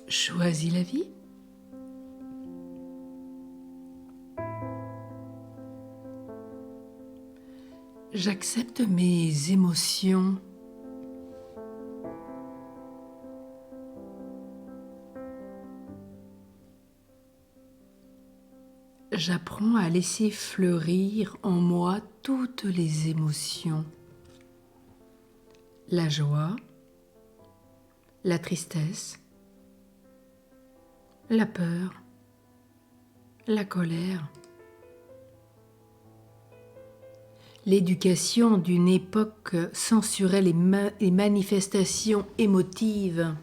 choisis la vie. J'accepte mes émotions. J'apprends à laisser fleurir en moi toutes les émotions. La joie, la tristesse, la peur, la colère. L'éducation d'une époque censurait les manifestations émotives.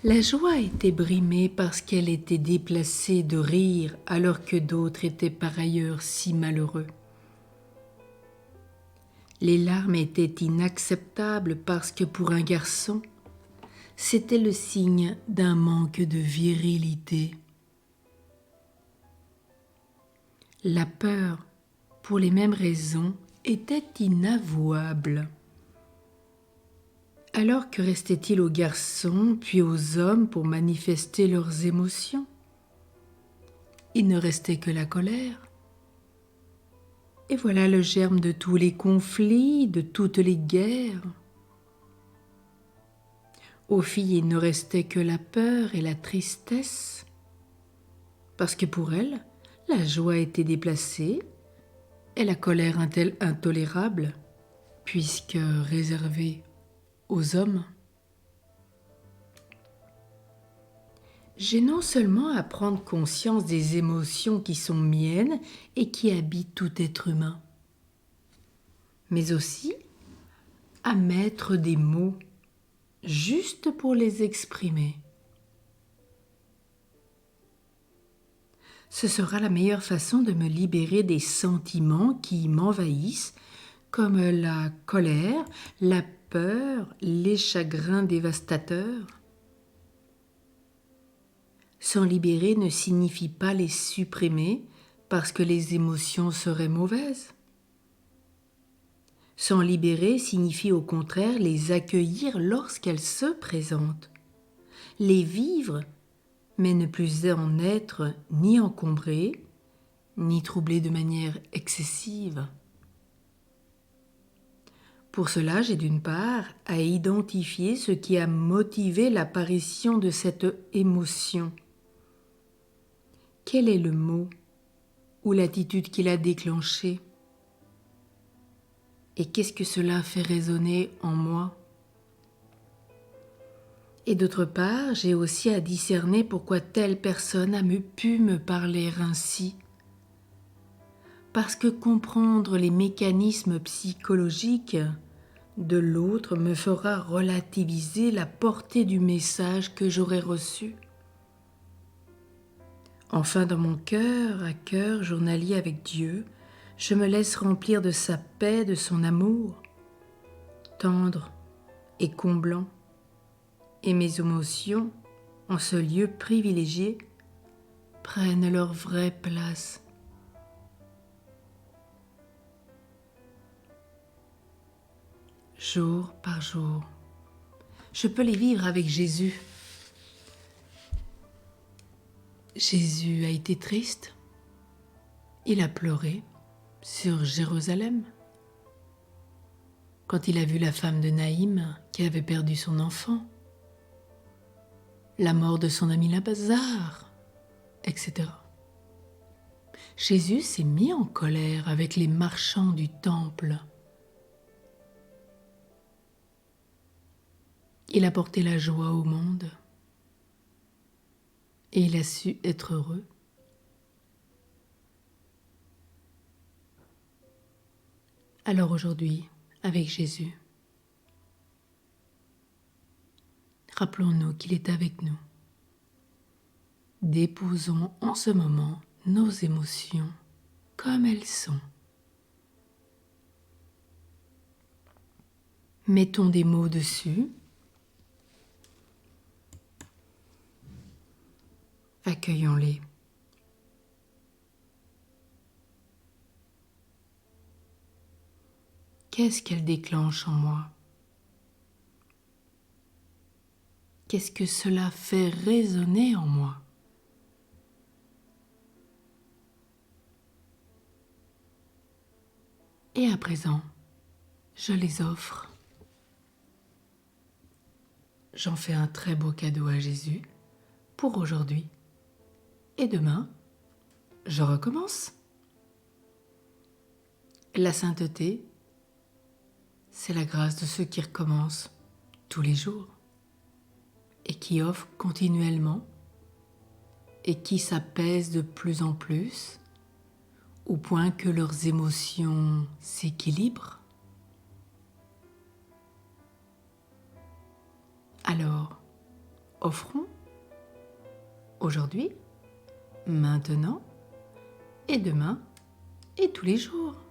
La joie était brimée parce qu'elle était déplacée de rire alors que d'autres étaient par ailleurs si malheureux. Les larmes étaient inacceptables parce que pour un garçon, c'était le signe d'un manque de virilité. La peur, pour les mêmes raisons, était inavouable. Alors que restait-il aux garçons puis aux hommes pour manifester leurs émotions? Il ne restait que la colère. Et voilà le germe de tous les conflits, de toutes les guerres. Aux filles, il ne restait que la peur et la tristesse, parce que pour elles, la joie était déplacée et la colère intolérable, puisque réservée aux hommes. J'ai non seulement à prendre conscience des émotions qui sont miennes et qui habitent tout être humain, mais aussi à mettre des mots juste pour les exprimer. Ce sera la meilleure façon de me libérer des sentiments qui m'envahissent, comme la colère, la peur, les chagrins dévastateurs. S'en libérer ne signifie pas les supprimer parce que les émotions seraient mauvaises. S'en libérer signifie au contraire les accueillir lorsqu'elles se présentent, les vivre, mais ne plus en être ni encombré, ni troublé de manière excessive. Pour cela, j'ai d'une part à identifier ce qui a motivé l'apparition de cette émotion. Quel est le mot ou l'attitude qui l'a déclenchée? Et qu'est-ce que cela fait résonner en moi? Et d'autre part, j'ai aussi à discerner pourquoi telle personne a pu me parler ainsi. Parce que comprendre les mécanismes psychologiques de l'autre me fera relativiser la portée du message que j'aurai reçu. Enfin, dans mon cœur à cœur journalier avec Dieu, je me laisse remplir de sa paix, de son amour, tendre et comblant, et mes émotions, en ce lieu privilégié, prennent leur vraie place. Jour par jour, je peux les vivre avec Jésus. Jésus a été triste, il a pleuré sur Jérusalem. Quand il a vu la femme de Naïm qui avait perdu son enfant, la mort de son ami Lazare, etc. Jésus s'est mis en colère avec les marchands du temple. Il a porté la joie au monde et il a su être heureux. Alors aujourd'hui, avec Jésus, rappelons-nous qu'il est avec nous. Déposons en ce moment nos émotions comme elles sont. Mettons des mots dessus. Accueillons-les. Qu'est-ce qu'elle déclenche en moi? Qu'est-ce que cela fait résonner en moi? Et à présent, je les offre. J'en fais un très beau cadeau à Jésus pour aujourd'hui. Et demain, je recommence. La sainteté, c'est la grâce de ceux qui recommencent tous les jours et qui offrent continuellement et qui s'apaisent de plus en plus au point que leurs émotions s'équilibrent. Alors, offrons aujourd'hui, maintenant et demain et tous les jours.